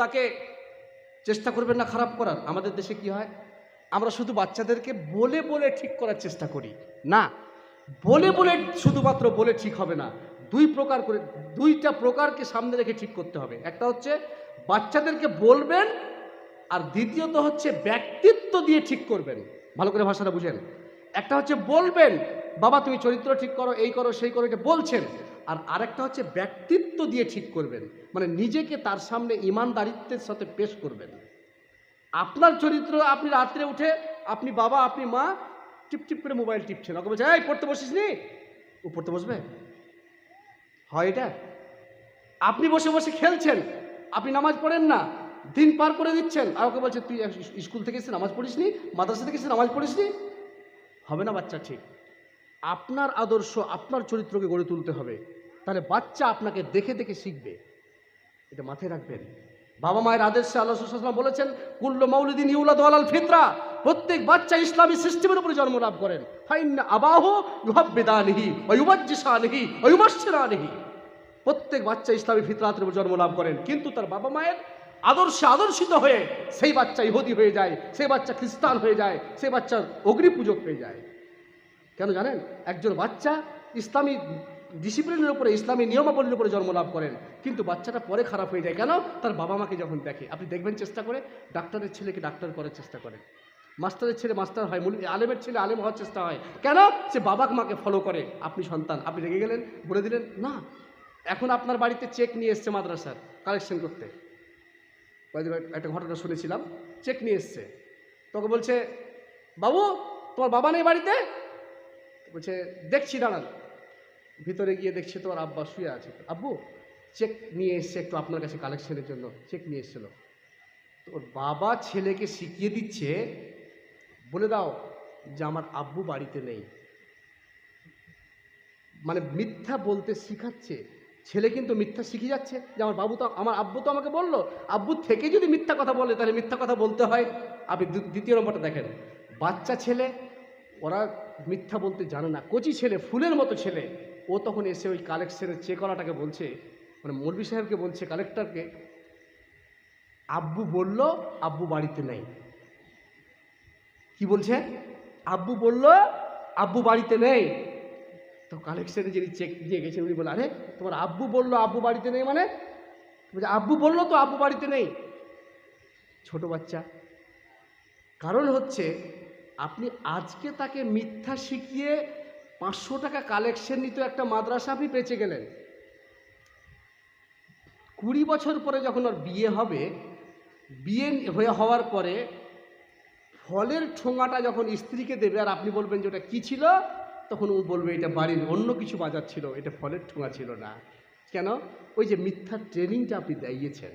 তাকে চেষ্টা করবেন না খারাপ করার। আমাদের দেশে কি হয়, আমরা শুধু বাচ্চাদেরকে বলে বলে ঠিক করার চেষ্টা করি। না, বলে বলে শুধুমাত্র বলে ঠিক হবে না, দুইটা প্রকারকে সামনে রেখে ঠিক করতে হবে। একটা হচ্ছে বাচ্চাদেরকে বলবেন, আর দ্বিতীয়ত হচ্ছে ব্যক্তিত্ব দিয়ে ঠিক করবেন। ভালো করে ভাষাটা বুঝেন। একটা হচ্ছে বলবেন, বাবা তুমি চরিত্র ঠিক করো, এই করো সেই করো, এটা বলছেন। আর আরেকটা হচ্ছে ব্যক্তিত্ব দিয়ে ঠিক করবেন, মানে নিজেকে তার সামনে ইমানদারিত্বের সাথে পেশ করবেন। আপনার চরিত্র, আপনি রাত্রে উঠে আপনি বাবা আপনি মা টিপ করে মোবাইল টিপছেন, ওকে বলছে এই পড়তে বসিস নি, ও পড়তে বসবে? হয় এটা? আপনি বসে বসে খেলছেন, আপনি নামাজ পড়েন না, দিন পার করে দিচ্ছেন, আর ওকে বলছে তুই স্কুল থেকে এসে নামাজ পড়িসনি, মাদ্রাসা থেকে এসে নামাজ পড়িসনি? হবে না বাচ্চা। ঠিক আপনার আদর্শ, আপনার চরিত্রকে গড়ে তুলতে হবে, তাহলে বাচ্চা আপনাকে দেখে দেখে শিখবে। এটা মাথায় রাখবেন। বাবা মায়ের আদেশে আল্লাহ রাসূল সাল্লাল্লাহু আলাইহি ওয়াসাল্লাম বলেছেন, কুল্লু মাউলিদিন ইউলাদু আলাল ফিতরা, প্রত্যেক বাচ্চা ইসলামী সিস্টেমের উপরে জন্ম লাভ করেন। ফাইন্না আবাহু ইউহাব্বিদানিহি ওয়া ইউমাজ্জিসানিহি ওয়া ইউমাশশিরানিহি, প্রত্যেক বাচ্চা ইসলামী ফিতরাতের উপর জন্ম লাভ করেন, কিন্তু তার বাবা মায়ের আদর্শে আদর্শিত হয়ে সেই বাচ্চা ইহুদি হয়ে যায়, সেই বাচ্চা খ্রিস্টান হয়ে যায়, সেই বাচ্চা অগ্নি পূজক হয়ে যায়। কেন জানেন? একজন বাচ্চা ইসলামী ডিসিপ্লিনের উপরে, ইসলামী নিয়মাবলীর উপরে জন্ম লাভ করেন, কিন্তু বাচ্চাটা পরে খারাপ হয়ে যায়। কেন? তার বাবা মাকে যখন দেখে। আপনি দেখবেন চেষ্টা করে, ডাক্তারের ছেলেকে ডাক্তার করার চেষ্টা করে, মাস্টারের ছেলে মাস্টার হয়, আলেমের ছেলে আলেম হওয়ার চেষ্টা হয়। কেন? সে বাবা মাকে ফলো করে। আপনি সন্তান, আপনি রেগে গেলেন, বলে দিলেন না। এখন আপনার বাড়িতে চেক নিয়ে এসছে মাদ্রাসার কালেকশন করতে, একটা ঘটনা শুনেছিলাম, চেক নিয়ে এসছে, তোকে বলছে বাবু তোমার বাবা নেই বাড়িতে? বলছে দেখছি দাঁড়ান। ভিতরে গিয়ে দেখছে তোমার আব্বা শুয়ে আছে। আব্বু চেক নিয়ে এসছে একটু আপনার কাছে কালেকশনের জন্য, চেক নিয়ে এসেছিল। তোর বাবা ছেলেকে শিখিয়ে দিচ্ছে, বলে দাও যে আমার আব্বু বাড়িতে নেই, মানে মিথ্যা বলতে শিখাচ্ছে। ছেলে কিন্তু মিথ্যা শিখে যাচ্ছে, যে আমার আব্বু তো আমাকে বললো। আব্বু থেকে যদি মিথ্যা কথা বলে তাহলে মিথ্যা কথা বলতে হয়। আপনি দ্বিতীয় নম্বরটা দেখেন, বাচ্চা ছেলে ওরা মিথ্যা বলতে জানে না, কচি ছেলে, ফুলের মতো ছেলে, ও তখন এসে ওই কালেকশনের চেকওয়ালাটাকে বলছে, মানে মৌলভী সাহেবকে বলছে, কালেক্টরকে, আব্বু বলল আব্বু বাড়িতে নেই। কি বলছে? আব্বু বলল আব্বু বাড়িতে নেই। তো কালেকশনে যিনি চেক দিয়ে গেছেন উনি বলে, আরে তোমার আব্বু বললো আব্বু বাড়িতে নেই মানে? বলছে আব্বু বললো তো আব্বু বাড়িতে নেই। ছোট বাচ্চা। কারণ হচ্ছে আপনি আজকে তাকে মিথ্যা শিখিয়ে 500 টাকা কালেকশন নিতে একটা মাদ্রাসা আপনি বেঁচে গেলেন। 20 বছর পরে যখন ওর বিয়ে হবে, বিয়ে হওয়ার পরে ফলের ঠোঙাটা যখন স্ত্রীকে দেবে, আর আপনি বলবেন যে ওটা কী ছিল, তখন ও বলবে এটা বাড়ির অন্য কিছু বাজার ছিল, এটা ফলের ঠোঙা ছিল না। কেন? ওই যে মিথ্যা ট্রেনিংটা আপনি দিয়েছেন।